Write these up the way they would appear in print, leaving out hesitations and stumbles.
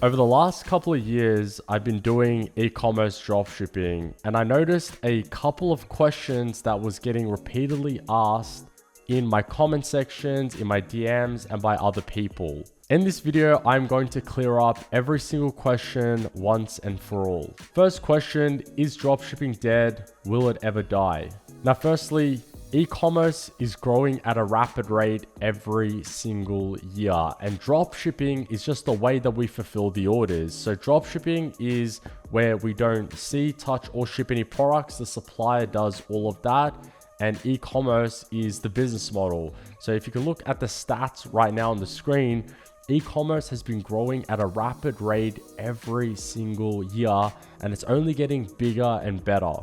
Over the last couple of years, I've been doing e-commerce dropshipping, and I noticed a couple of questions that was getting repeatedly asked in my comment sections, in my DMs, and by other people. In this video, I'm going to clear up every single question once and for all. First question, is dropshipping dead? Will it ever die? Now, firstly, e-commerce is growing at a rapid rate every single year, and dropshipping is just the way that we fulfill the orders. So dropshipping is where we don't see, touch, or ship any products. The supplier does all of that, and e-commerce is the business model. So if you can look at the stats right now on the screen, e-commerce has been growing at a rapid rate every single year, and it's only getting bigger and better.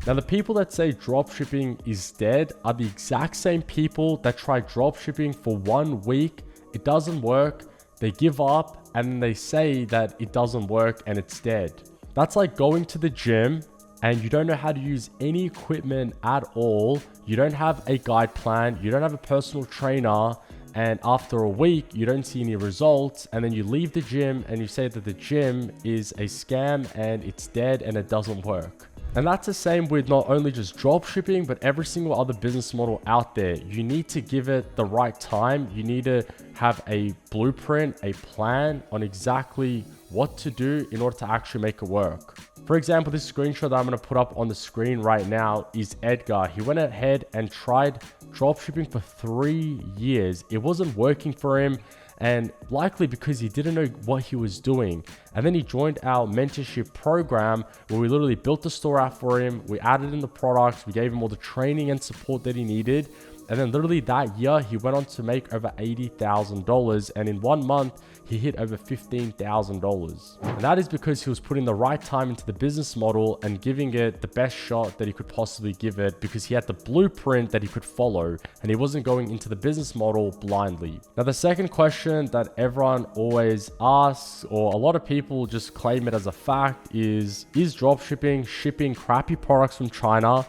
Now, the people that say dropshipping is dead are the exact same people that try dropshipping for 1 week, it doesn't work, they give up, and then they say that it doesn't work and it's dead. That's like going to the gym and you don't know how to use any equipment at all, you don't have a guide plan, you don't have a personal trainer, and after a week, you don't see any results, and then you leave the gym and you say that the gym is a scam and it's dead and it doesn't work. And that's the same with not only just dropshipping, but every single other business model out there. You need to give it the right time. You need to have a blueprint, a plan on exactly what to do in order to actually make it work. For example, this screenshot that I'm going to put up on the screen right now is Edgar. He went ahead and tried dropshipping for 3 years. It wasn't working for him, and likely because he didn't know what he was doing. And then he joined our mentorship program where we literally built the store out for him. We added in the products, we gave him all the training and support that he needed. And then literally that year, he went on to make over $80,000. And in 1 month, he hit over $15,000. And that is because he was putting the right time into the business model and giving it the best shot that he could possibly give it, because he had the blueprint that he could follow and he wasn't going into the business model blindly. Now, the second question that everyone always asks, or a lot of people just claim it as a fact, is dropshipping shipping crappy products from China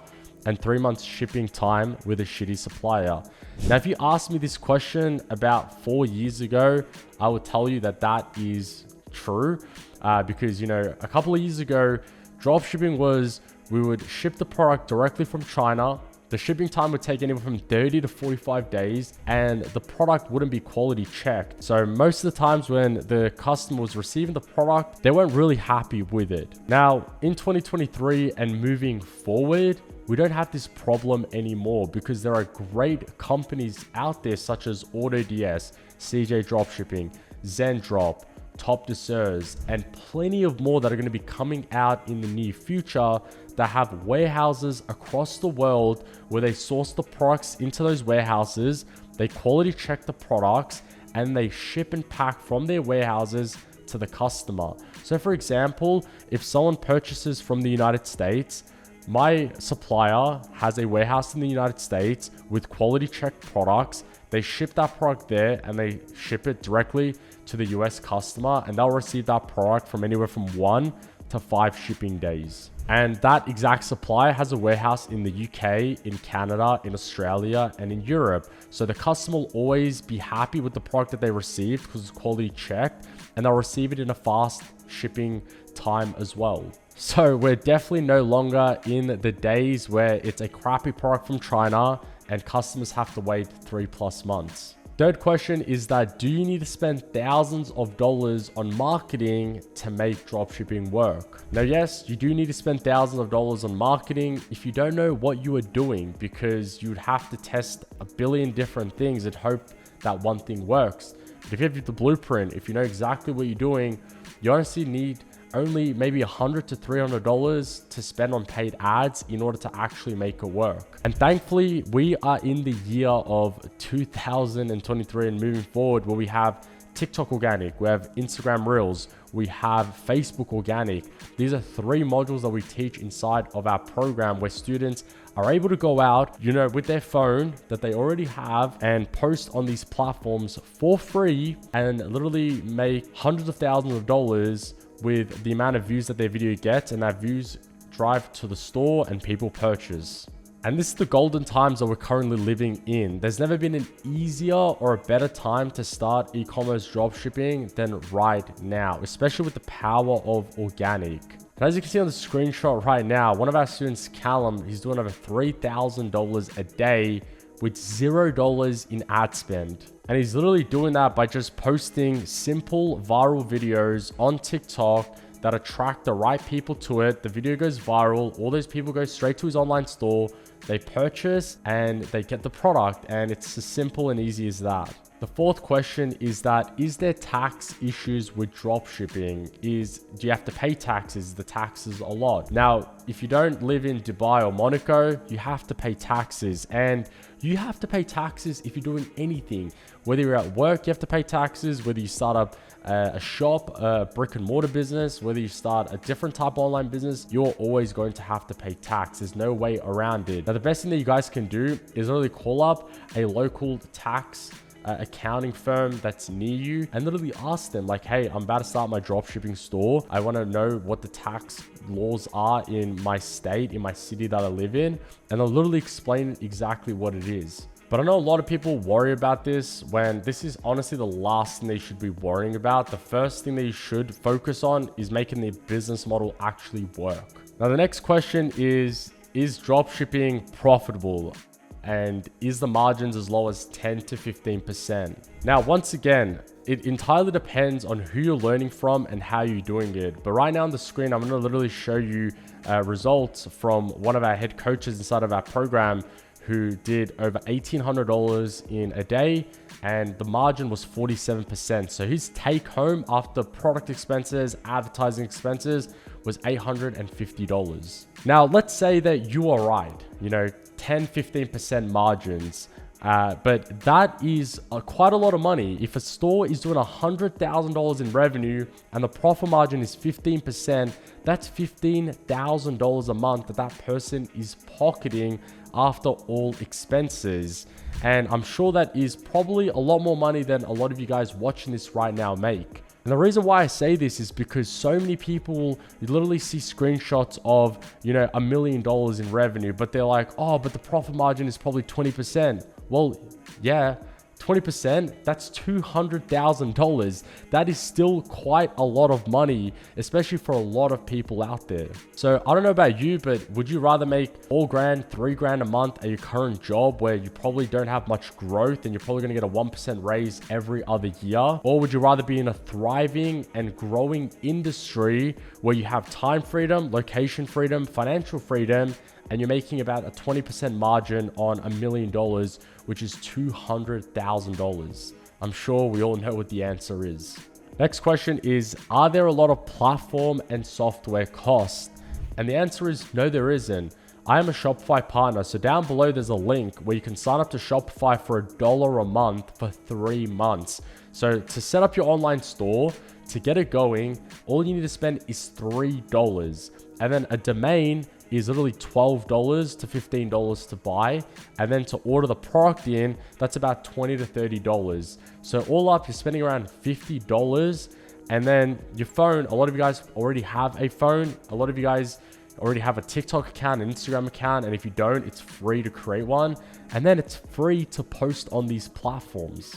and 3 months shipping time with a shitty supplier? Now, if you asked me this question about 4 years ago, I would tell you that that is true, because, you know, a couple of years ago, dropshipping was, we would ship the product directly from China. The shipping time would take anywhere from 30 to 45 days, and the product wouldn't be quality checked. So most of the times when the customer was receiving the product, they weren't really happy with it. Now, in 2023 and moving forward, we don't have this problem anymore, because there are great companies out there such as AutoDS, CJ Dropshipping, Zendrop, Top Dessers, and plenty of more that are going to be coming out in the near future that have warehouses across the world where they source the products into those warehouses, they quality check the products, and they ship and pack from their warehouses to the customer. So for example, if someone purchases from the United States, my supplier has a warehouse in the United States with quality checked products. They ship that product there and they ship it directly to the US customer, and they'll receive that product from anywhere from 1 to 5 shipping days. And that exact supplier has a warehouse in the UK, in Canada, in Australia, and in Europe. So the customer will always be happy with the product that they received because it's quality checked, and they'll receive it in a fast shipping time as well. So we're definitely no longer in the days where it's a crappy product from China and customers have to wait 3+ months. Third question is that, do you need to spend thousands of dollars on marketing to make dropshipping work? Now, yes, you do need to spend thousands of dollars on marketing if you don't know what you are doing, because you'd have to test a billion different things and hope that one thing works. But if you have the blueprint, if you know exactly what you're doing, you honestly need only maybe $100 to $300 to spend on paid ads in order to actually make it work. And thankfully, we are in the year of 2023 and moving forward, where we have TikTok organic, we have Instagram Reels, we have Facebook organic. These are 3 modules that we teach inside of our program, where students are able to go out, you know, with their phone that they already have and post on these platforms for free and literally make hundreds of thousands of dollars with the amount of views that their video gets, and that views drive to the store and people purchase. And this is the golden times that we're currently living in. There's never been an easier or a better time to start e-commerce dropshipping than right now, especially with the power of organic. And as you can see on the screenshot right now, one of our students, Callum, he's doing over $3,000 a day with $0 in ad spend. And he's literally doing that by just posting simple viral videos on TikTok that attract the right people to it. The video goes viral. All those people go straight to his online store. They purchase and they get the product. And it's as simple and easy as that. The fourth question is there tax issues with dropshipping? Do you have to pay taxes? The taxes a lot. Now, if you don't live in Dubai or Monaco, you have to pay taxes, and you have to pay taxes if you're doing anything. Whether you're at work, you have to pay taxes. Whether you start up a shop, a brick and mortar business, whether you start a different type of online business, you're always going to have to pay tax. There's no way around it. Now, the best thing that you guys can do is really call up a local tax accounting firm that's near you and literally ask them like, hey, I'm about to start my dropshipping store. I want to know what the tax laws are in my state, in my city that I live in. And they'll literally explain exactly what it is. But I know a lot of people worry about this when this is honestly the last thing they should be worrying about. The first thing that you should focus on is making the business model actually work. Now, the next question is dropshipping profitable? And is the margins as low as 10 to 15%? Now, once again, it entirely depends on who you're learning from and how you're doing it. But right now on the screen, I'm going to literally show you results from one of our head coaches inside of our program who did over $1,800 in a day, and the margin was 47%. So his take home after product expenses, advertising expenses was $850. Now, let's say that you are right, 10-15% margins, but that is quite a lot of money. If a store is doing $100,000 in revenue and the profit margin is 15%, that's $15,000 a month that person is pocketing after all expenses. And I'm sure that is probably a lot more money than a lot of you guys watching this right now make. And the reason why I say this is because so many people, you literally see screenshots of, $1 million in revenue, but they're like, oh, but the profit margin is probably 20%. Well, yeah, 20%, that's $200,000. That is still quite a lot of money, especially for a lot of people out there. So I don't know about you, but would you rather make $4,000, $3,000 a month at your current job where you probably don't have much growth and you're probably going to get a 1% raise every other year? Or would you rather be in a thriving and growing industry where you have time freedom, location freedom, financial freedom, and you're making about a 20% margin on $1 million, which is $200,000. I'm sure we all know what the answer is. Next question is, are there a lot of platform and software costs? And the answer is no, there isn't. I am a Shopify partner, so down below there's a link where you can sign up to Shopify for $1 a month for 3 months. So to set up your online store, to get it going, all you need to spend is $3. And then a domain is literally $12 to $15 to buy. And then to order the product in, that's about $20 to $30. So all up, you're spending around $50. And then your phone, a lot of you guys already have a phone. A lot of you guys already have a TikTok account, an Instagram account. And if you don't, it's free to create one. And then it's free to post on these platforms.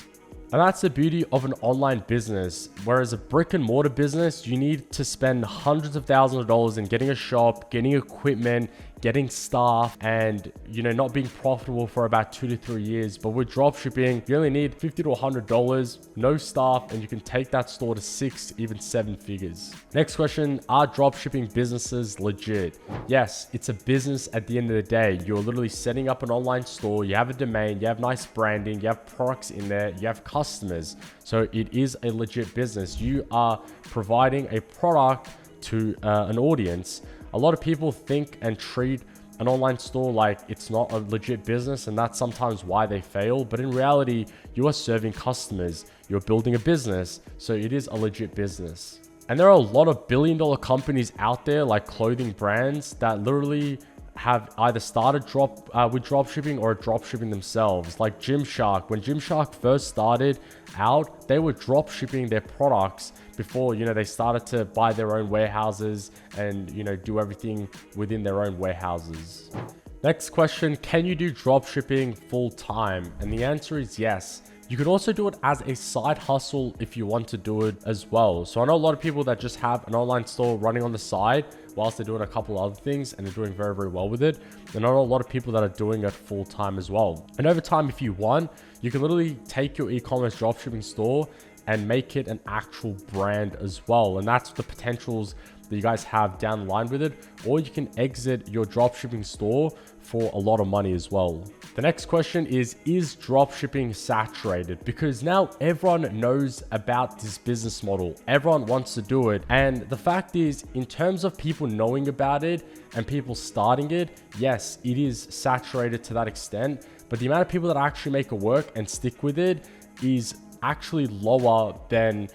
And that's the beauty of an online business. Whereas a brick and mortar business, you need to spend hundreds of thousands of dollars in getting a shop, getting equipment, getting staff, and not being profitable for about 2 to 3 years. But with dropshipping, you only need $50 to $100, no staff, and you can take that store to 6, even 7 figures. Next question, are dropshipping businesses legit? Yes, it's a business at the end of the day. You're literally setting up an online store, you have a domain, you have nice branding, you have products in there, you have customers. So it is a legit business. You are providing a product to an audience. A lot of people think and treat an online store like it's not a legit business, and that's sometimes why they fail. But in reality, you are serving customers, you're building a business, so it is a legit business. And there are a lot of billion-dollar companies out there, like clothing brands, that literally have either started with dropshipping or are dropshipping themselves. Like Gymshark. When Gymshark first started out, they were dropshipping their products before they started to buy their own warehouses and do everything within their own warehouses. Next question, can you do dropshipping full time? And the answer is yes. You can also do it as a side hustle if you want to do it as well. So I know a lot of people that just have an online store running on the side whilst they're doing a couple of other things and they're doing very, very well with it. And I know a lot of people that are doing it full time as well. And over time, if you want, you can literally take your e-commerce dropshipping store and make it an actual brand as well. And that's the potentials that you guys have down the line with it. Or you can exit your dropshipping store for a lot of money as well. The next question is dropshipping saturated? Because now everyone knows about this business model. Everyone wants to do it. And the fact is, in terms of people knowing about it and people starting it, yes, it is saturated to that extent. But the amount of people that actually make it work and stick with it is actually lower than,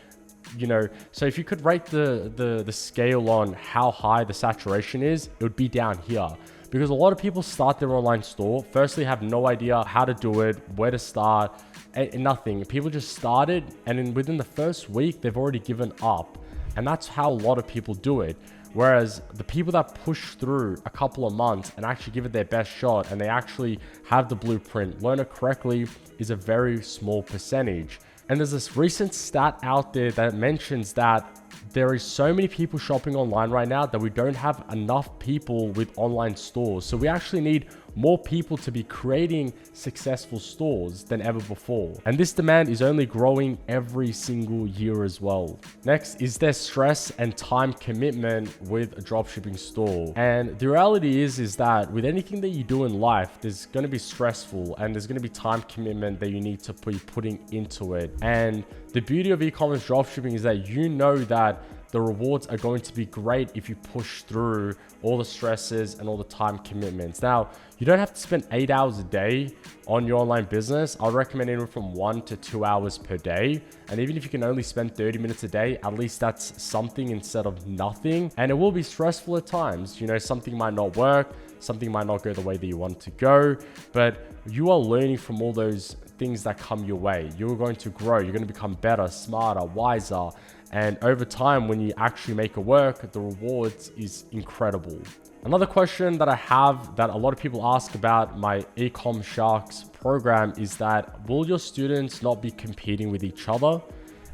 so if you could rate the scale on how high the saturation is, it would be down here. Because a lot of people start their online store, firstly have no idea how to do it, where to start, and nothing. People just started, and then within the first week, they've already given up. And that's how a lot of people do it. Whereas the people that push through a couple of months and actually give it their best shot, and they actually have the blueprint, learn it correctly, is a very small percentage. And there's this recent stat out there that mentions that there is so many people shopping online right now that we don't have enough people with online stores. So we actually need more people to be creating successful stores than ever before. And this demand is only growing every single year as well. Next, is there stress and time commitment with a dropshipping store? And the reality is that with anything that you do in life, there's going to be stressful and there's going to be time commitment that you need to be putting into it. And the beauty of e-commerce dropshipping is that you know that the rewards are going to be great if you push through all the stresses and all the time commitments. Now, you don't have to spend 8 hours a day on your online business. I'd recommend anywhere from 1 to 2 hours per day. And even if you can only spend 30 minutes a day, at least that's something instead of nothing. And it will be stressful at times. Something might not work, something might not go the way that you want it to go, but you are learning from all those things that come your way. You're going to grow, you're going to become better, smarter, wiser. And over time, when you actually make it work, the rewards is incredible. Another question that I have that a lot of people ask about my Ecom Sharks program is that, will your students not be competing with each other?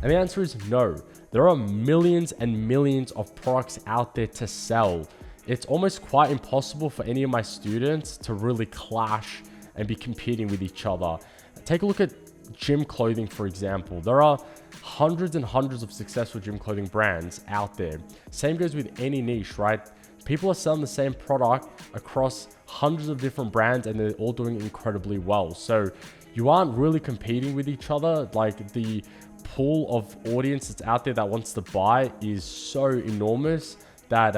And the answer is no. There are millions and millions of products out there to sell. It's almost quite impossible for any of my students to really clash and be competing with each other. Take a look at gym clothing, for example. There are hundreds and hundreds of successful gym clothing brands out there. Same goes with any niche, right? People are selling the same product across hundreds of different brands and they're all doing incredibly well. So you aren't really competing with each other. Like, the pool of audience that's out there that wants to buy is so enormous that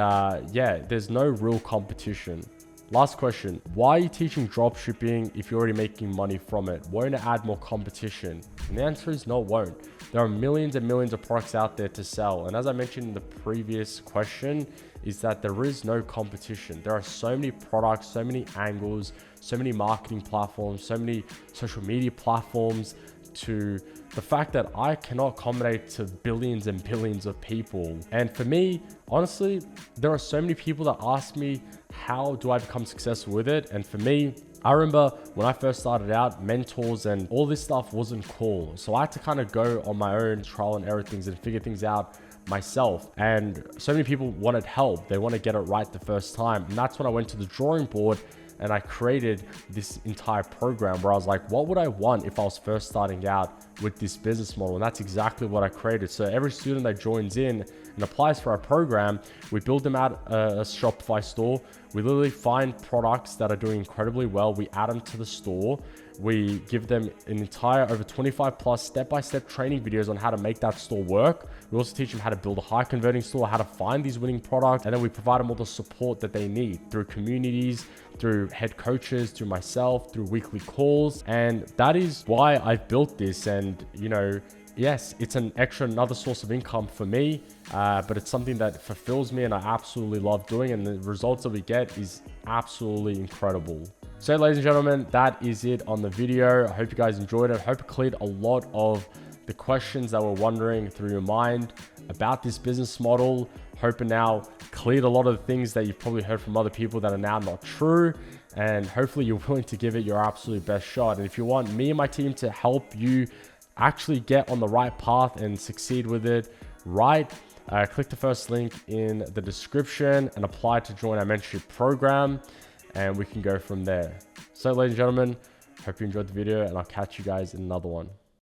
there's no real competition. Last question, why are you teaching dropshipping if you're already making money from it? Won't it add more competition? And the answer is no, it won't. There are millions and millions of products out there to sell. And as I mentioned in the previous question, is that there is no competition. There are so many products, so many angles, so many marketing platforms, so many social media platforms, to the fact that I cannot accommodate to billions and billions of people. And for me, honestly, there are so many people that ask me, how do I become successful with it? And for me, I remember when I first started out, mentors and all this stuff wasn't cool. So I had to kind of go on my own trial and error things and figure things out myself. And so many people wanted help. They want to get it right the first time. And that's when I went to the drawing board and I created this entire program where I was like, what would I want if I was first starting out with this business model? And that's exactly what I created. So every student that joins in and applies for our program, we build them out a Shopify store. We literally find products that are doing incredibly well. We add them to the store. We give them an entire over 25 plus step-by-step training videos on how to make that store work. We also teach them how to build a high converting store, how to find these winning products, and then we provide them all the support that they need through communities, through head coaches, through myself, through weekly calls. And that is why I've built this. And yes, it's another source of income for me, but it's something that fulfills me and I absolutely love doing. And the results that we get is absolutely incredible. So ladies and gentlemen, that is it on the video. I hope you guys enjoyed it. I hope it cleared a lot of the questions that were wandering through your mind. about this business model. Hoping now cleared a lot of the things that you've probably heard from other people that are now not true. And hopefully you're willing to give it your absolute best shot. And if you want me and my team to help you actually get on the right path and succeed with it, click the first link in the description and apply to join our mentorship program, and we can go from there. So ladies and gentlemen, hope you enjoyed the video, and I'll catch you guys in another one.